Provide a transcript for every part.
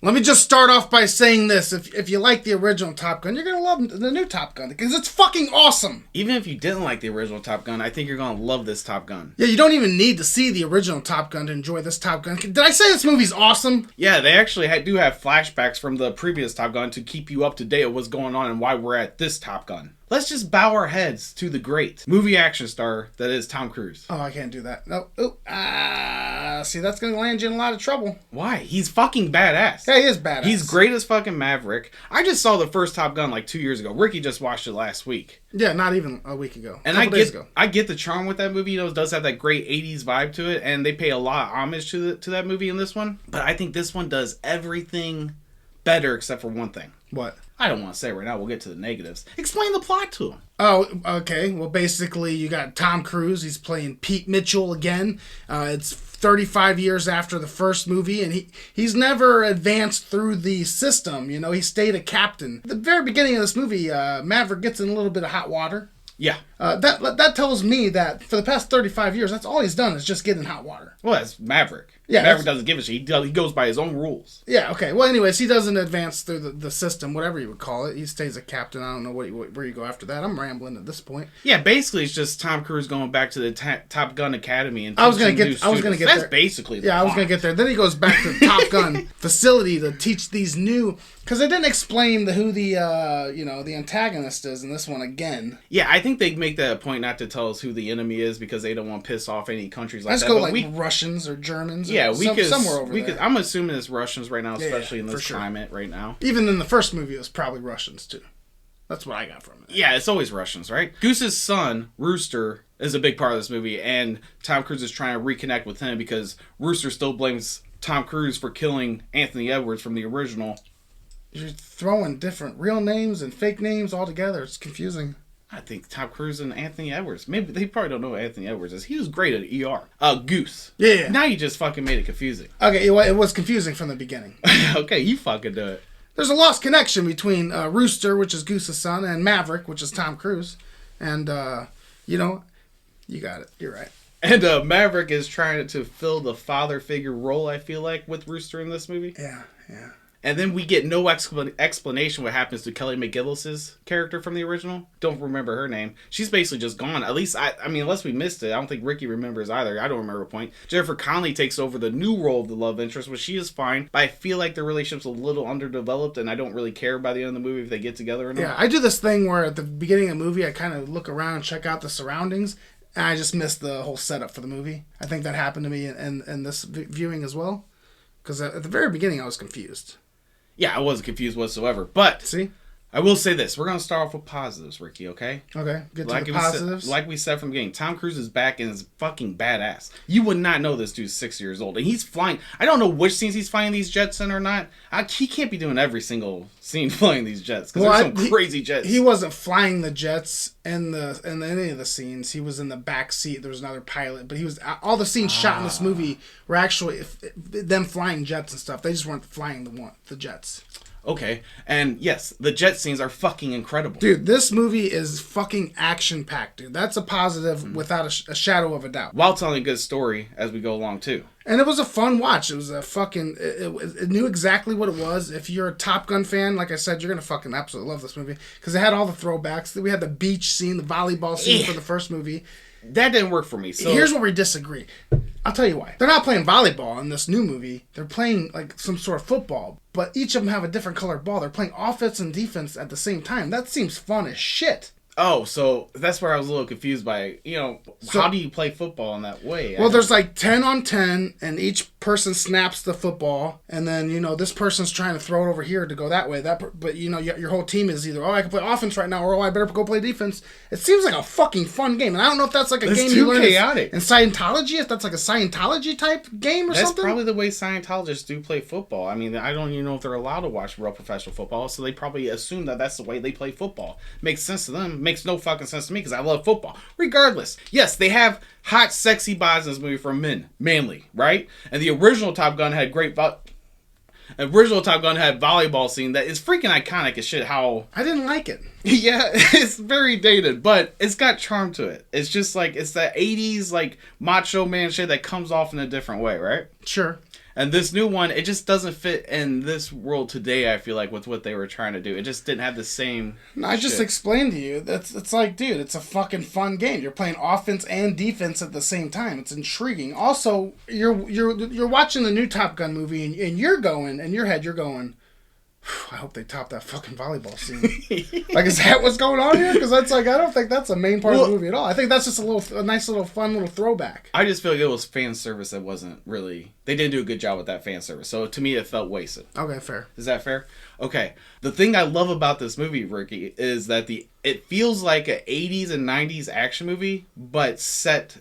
Let me just start off by saying this. If you like the original Top Gun, you're going to love the new Top Gun because it's fucking awesome. Even if you didn't like the original Top Gun, I think you're going to love this Top Gun. Yeah, you don't even need to see the original Top Gun to enjoy this Top Gun. Did I say this movie's awesome? Yeah, they actually do have flashbacks from the previous Top Gun to keep you up to date with what's going on and why we're at this Top Gun. Let's just bow our heads to the great movie action star that is Tom Cruise. Oh, I can't do that. No. See, that's going to land you in a lot of trouble. Why? He's fucking badass. Yeah, he is badass. He's great as fucking Maverick. I just saw the first Top Gun like 2 years ago. Ricky just watched it last week. Yeah, not even a week ago. And I get the charm with that movie. You know, it does have that great 80s vibe to it, and they pay a lot of homage to that movie in this one. But I think this one does everything better except for one thing. What? I don't want to say it right now. We'll get to the negatives. Explain the plot to him. Oh, okay. Well, basically, you got Tom Cruise. He's playing Pete Mitchell again. It's 35 years after the first movie, and he's never advanced through the system. You know, he stayed a captain. At the very beginning of this movie, Maverick gets in a little bit of hot water. Yeah. That tells me that for the past 35 years, that's all he's done is just get in hot water. Well, that's Maverick. Yeah, Maverick doesn't give a shit. He goes by his own rules. Yeah, okay. Well, anyways, he doesn't advance through the system, whatever you would call it. He stays a captain. I don't know where you go after that. I'm rambling at this point. Yeah, basically, it's just Tom Cruise going back to the Top Gun Academy and I was gonna get there. That's basically the plot. I was gonna get there. Then he goes back to the Top Gun facility to teach these new, because they didn't explain who the antagonist is in this one again. Yeah, I think they make that a point not to tell us who the enemy is because they don't want to piss off any countries like Let's that. Let's go Russians or Germans. Yeah, somewhere over there. I'm assuming it's Russians right now, especially in this sure. climate right now. Even in the first movie, it was probably Russians too. That's what I got from it. Yeah, it's always Russians, right? Goose's son, Rooster, is a big part of this movie, and Tom Cruise is trying to reconnect with him because Rooster still blames Tom Cruise for killing Anthony Edwards from the original. You're throwing different real names and fake names all together. It's confusing. I think Tom Cruise and Anthony Edwards. Maybe they probably don't know who Anthony Edwards is. He was great at ER. Goose. Yeah. Now you just fucking made it confusing. Okay, it was confusing from the beginning. Okay, you fucking do it. There's a lost connection between Rooster, which is Goose's son, and Maverick, which is Tom Cruise. And, you got it. You're right. And Maverick is trying to fill the father figure role, I feel like, with Rooster in this movie. Yeah. And then we get no explanation what happens to Kelly McGillis's character from the original. Don't remember her name. She's basically just gone. At least, I mean, unless we missed it. I don't think Ricky remembers either. I don't remember a point. Jennifer Connelly takes over the new role of the love interest, which she is fine. But I feel like their relationship's a little underdeveloped, and I don't really care by the end of the movie if they get together or not. Yeah, I do this thing where at the beginning of the movie, I kind of look around and check out the surroundings, and I just missed the whole setup for the movie. I think that happened to me in this viewing as well. Because at the very beginning, I was confused. Yeah, I wasn't confused whatsoever. But see, I will say this. We're going to start off with positives, Ricky, okay? Okay, get to the positives. Like we said from the beginning, Tom Cruise is back and is fucking badass. You would not know this dude's 6 years old. And he's flying. I don't know which scenes he's flying these jets in or not. He can't be doing every single scene flying these jets. Because there's some crazy jets. He wasn't flying the jets in any of the scenes. He was in the back seat. There was another pilot. But he was all the scenes shot in this movie were actually them flying jets and stuff. They just weren't flying the jets. Okay, and yes, the jet scenes are fucking incredible. Dude, this movie is fucking action-packed, dude. That's a positive without a shadow of a doubt. While telling a good story as we go along, too. And it was a fun watch. It was a fucking... It knew exactly what it was. If you're a Top Gun fan, like I said, you're going to fucking absolutely love this movie. Because it had all the throwbacks. We had the beach scene, the volleyball scene for the first movie. That didn't work for me. So here's where we disagree. I'll tell you why. They're not playing volleyball in this new movie. They're playing like some sort of football. But each of them have a different colored ball. They're playing offense and defense at the same time. That seems fun as shit. Oh, so that's where I was a little confused by, how do you play football in that way? Well, there's like 10 on 10, and each person snaps the football, and then, this person's trying to throw it over here to go that way. But, your whole team is either, I can play offense right now, or, I better go play defense. It seems like a fucking fun game, and I don't know if that's like a game you learn chaotic. In Scientology, if that's like a Scientology type game or something. That's probably the way Scientologists do play football. I mean, I don't even know if they're allowed to watch real professional football, so they probably assume that that's the way they play football. Makes sense to them. Makes no fucking sense to me because I love football. Regardless, yes, they have hot, sexy bodies in this movie for men, mainly, right? And the original Top Gun had volleyball scene that is freaking iconic as shit. How I didn't like it. Yeah, it's very dated, but it's got charm to it. It's just like it's that 80s like macho man shit that comes off in a different way, right? Sure. And this new one, it just doesn't fit in this world today, I feel like, with what they were trying to do. It just didn't have the same I just explained to you. It's like, dude, it's a fucking fun game. You're playing offense and defense at the same time. It's intriguing. Also, you're watching the new Top Gun movie, and you're going, in your head, you're going, I hope they top that fucking volleyball scene. Like, is that what's going on here? Because that's like, I don't think that's a main part of the movie at all. I think that's just a nice little fun little throwback. I just feel like it was fan service that wasn't really... They didn't do a good job with that fan service. So to me, it felt wasted. Okay, fair. Is that fair? Okay. The thing I love about this movie, Ricky, is that it feels like an 80s and 90s action movie, but set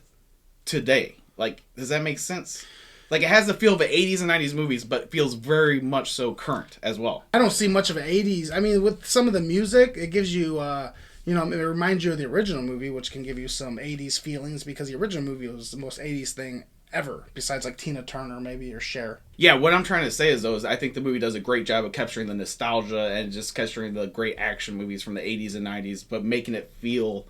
today. Like, does that make sense? Like, it has the feel of an 80s and 90s movies, but feels very much so current as well. I don't see much of an 80s. I mean, with some of the music, it gives you, it reminds you of the original movie, which can give you some 80s feelings, because the original movie was the most 80s thing ever, besides, like, Tina Turner, maybe, or Cher. Yeah, what I'm trying to say is, though, I think the movie does a great job of capturing the nostalgia and just capturing the great action movies from the 80s and 90s, but making it feel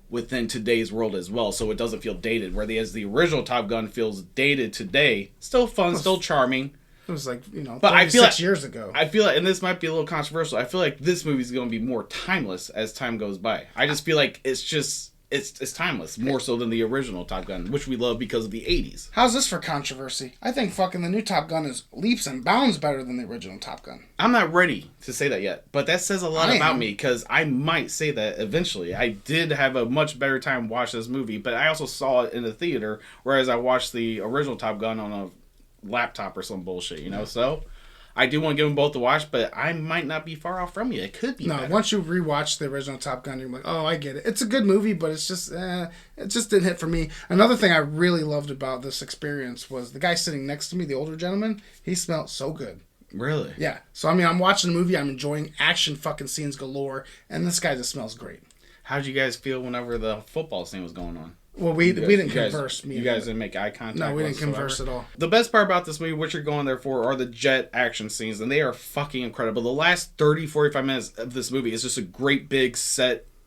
within today's world as well, so it doesn't feel dated. Whereas the original Top Gun feels dated today. Still fun, still charming. It was like, but 36 years ago. I feel like, and this might be a little controversial, I feel like this movie's going to be more timeless as time goes by. I just feel like it's timeless, more so than the original Top Gun, which we love because of the 80s. How's this for controversy? I think fucking the new Top Gun is leaps and bounds better than the original Top Gun. I'm not ready to say that yet, but that says a lot about me, because I might say that eventually. I did have a much better time watching this movie, but I also saw it in the theater, whereas I watched the original Top Gun on a laptop or some bullshit, So I do want to give them both a watch, but I might not be far off from you. It could be better. Once you rewatch the original Top Gun, you're like, oh, I get it. It's a good movie, but it's just, it just didn't hit for me. Another thing I really loved about this experience was the guy sitting next to me, the older gentleman, he smelled so good. Really? Yeah. So, I mean, I'm watching the movie, I'm enjoying action fucking scenes galore, and this guy just smells great. How'd you guys feel whenever the football scene was going on? Well, we didn't converse. You guys didn't make eye contact? No, we didn't converse at all. The best part about this movie, what you're going there for, are the jet action scenes, and they are fucking incredible. The last 30, 45 minutes of this movie is just a great big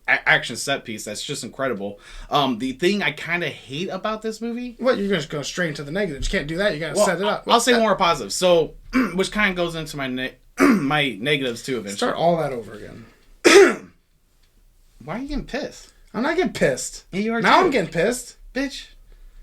action set piece that's just incredible. The thing I kind of hate about this movie... What, you're going to go straight into the negatives. You can't do that. You got to set it up. I'll say more positive. So, which kind of goes into my my negatives too eventually. Start all that over again. Why are you getting pissed? I'm not getting pissed. Yeah, you are now too. I'm getting pissed. Bitch.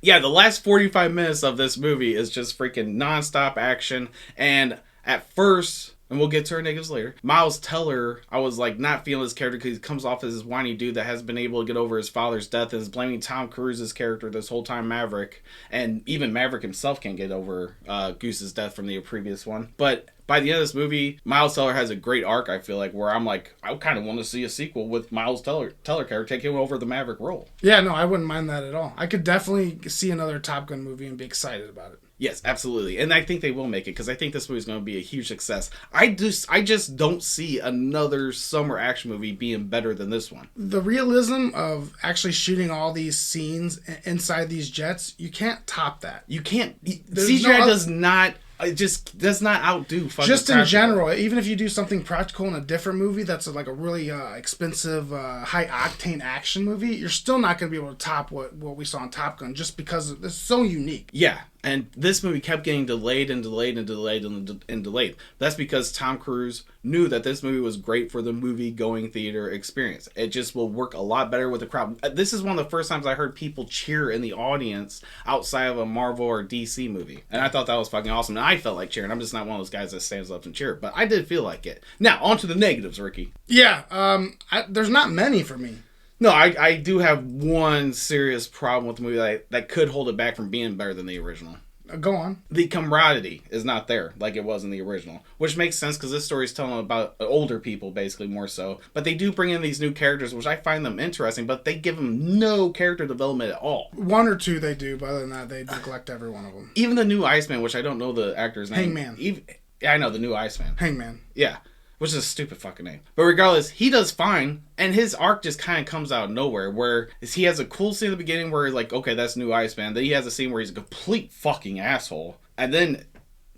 Yeah, the last 45 minutes of this movie is just freaking nonstop action. And at first, and we'll get to our negatives later, Miles Teller, I was like not feeling his character because he comes off as this whiny dude that hasn't been able to get over his father's death and is blaming Tom Cruise's character this whole time, Maverick. And even Maverick himself can't get over Goose's death from the previous one. But by the end of this movie, Miles Teller has a great arc, I feel like, where I'm like, I kind of want to see a sequel with Miles Teller character taking over the Maverick role. Yeah, no, I wouldn't mind that at all. I could definitely see another Top Gun movie and be excited about it. Yes, absolutely. And I think they will make it, because I think this movie is going to be a huge success. I just don't see another summer action movie being better than this one. The realism of actually shooting all these scenes inside these jets, you can't top that. You can't. CGI does not... It just does not outdo fucking just in practical. general, even if you do something practical in a different movie that's like a really expensive, high-octane action movie, you're still not going to be able to top what we saw in Top Gun just because it's so unique. Yeah, and this movie kept getting delayed and delayed and delayed and delayed. That's because Tom Cruise knew that this movie was great for the movie-going theater experience. It just will work a lot better with the crowd. This is one of the first times I heard people cheer in the audience outside of a Marvel or DC movie. And I thought that was fucking awesome. And I felt like cheering. I'm just not one of those guys that stands up and cheer. But I did feel like it. Now, on to the negatives, Ricky. Yeah, there's not many for me. No, I do have one serious problem with the movie that could hold it back from being better than the original. Go on. The camaraderie is not there like it was in the original, which makes sense because this story is telling about older people, basically, more so. But they do bring in these new characters, which I find them interesting, but they give them no character development at all. One or two they do, but other than that, they neglect every one of them. Even the new Iceman, which I don't know the actor's name. Hangman. Yeah, I know, the new Iceman. Hangman. Yeah. Which is a stupid fucking name. But regardless, he does fine. And his arc just kind of comes out of nowhere. Where he has a cool scene at the beginning where he's like, okay, that's new Iceman. Then he has a scene where he's a complete fucking asshole. And then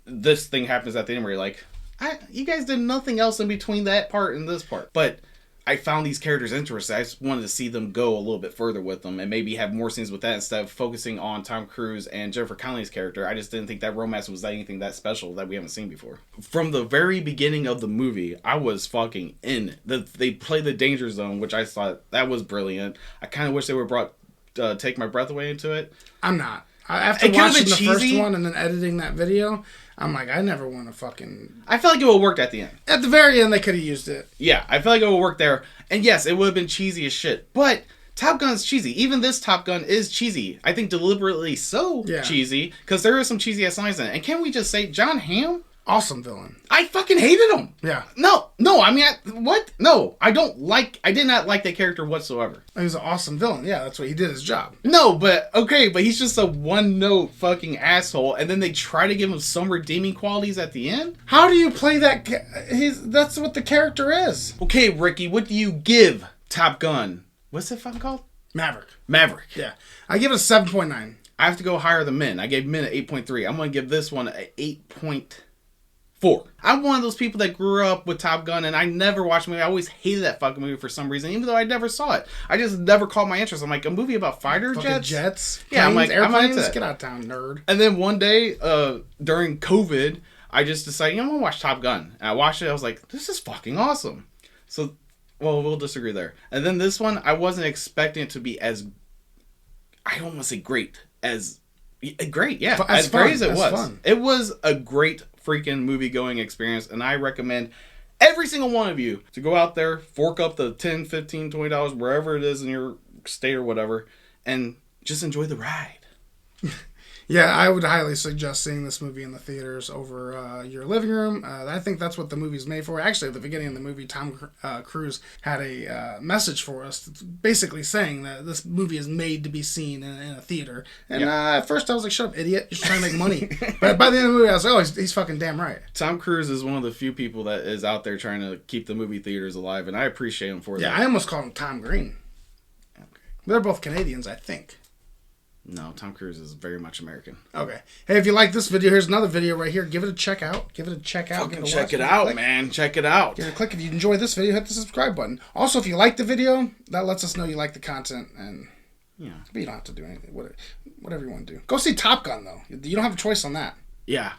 this thing happens at the end where you're like, you guys did nothing else in between that part and this part. But I found these characters interesting. I just wanted to see them go a little bit further with them and maybe have more scenes with that instead of focusing on Tom Cruise and Jennifer Connelly's character. I just didn't think that romance was anything that special that we haven't seen before. From the very beginning of the movie, I was fucking in. They played the danger zone, which I thought that was brilliant. I kind of wish they were brought Take My Breath Away into it. I'm not. After watching the first one and then editing that video, I'm like, I never want to fucking... I felt like it would have worked at the end. At the very end, they could have used it. Yeah, I felt like it would work there. And yes, it would have been cheesy as shit. But Top Gun's cheesy. Even this Top Gun is cheesy. I think deliberately so cheesy, because there are some cheesy ass lines in it. And can we just say, John Hamm? Awesome villain. I fucking hated him. Yeah. No, I mean, what? No, I did not like that character whatsoever. He was an awesome villain. Yeah, that's what he did his job. No, but he's just a one-note fucking asshole, and then they try to give him some redeeming qualities at the end? How do you play that? That's what the character is. Okay, Ricky, what do you give Top Gun? What's it fucking called? Maverick. Yeah. I give it a 7.9. I have to go higher than Min. I gave Min an 8.3. I'm going to give this one an 8.4. I'm one of those people that grew up with Top Gun, and I never watched the movie. I always hated that fucking movie for some reason, even though I never saw it. I just never caught my interest. I'm like, a movie about fighter jets? Yeah, I'm like, airplanes? I'm Get out of town, nerd. And then one day, during COVID, I just decided, I'm going to watch Top Gun. And I watched it, I was like, this is fucking awesome. So, well, we'll disagree there. And then this one, I wasn't expecting it to be as, I don't want to say great, as great, yeah. As great as it was. Fun. It was a great freaking movie-going experience, and I recommend every single one of you to go out there, fork up the $10, $15, $20, wherever it is in your state or whatever, and just enjoy the ride. Yeah, I would highly suggest seeing this movie in the theaters over your living room. I think that's what the movie's made for. Actually, at the beginning of the movie, Tom Cruise had a message for us, basically saying that this movie is made to be seen in a theater. And at first I was like, shut up, idiot. You're trying to make money. But by the end of the movie, I was like, oh, he's fucking damn right. Tom Cruise is one of the few people that is out there trying to keep the movie theaters alive, and I appreciate him for that. Yeah, I almost called him Tom Green. Okay. They're both Canadians, I think. No, Tom Cruise is very much American. Okay. Hey, if you like this video, here's another video right here. Give it a check out. Fucking check it out, man. Check it out. Give it a click. If you enjoy this video, hit the subscribe button. Also, if you like the video, that lets us know you like the content. And yeah, but you don't have to do anything. Whatever you want to do. Go see Top Gun, though. You don't have a choice on that. Yeah.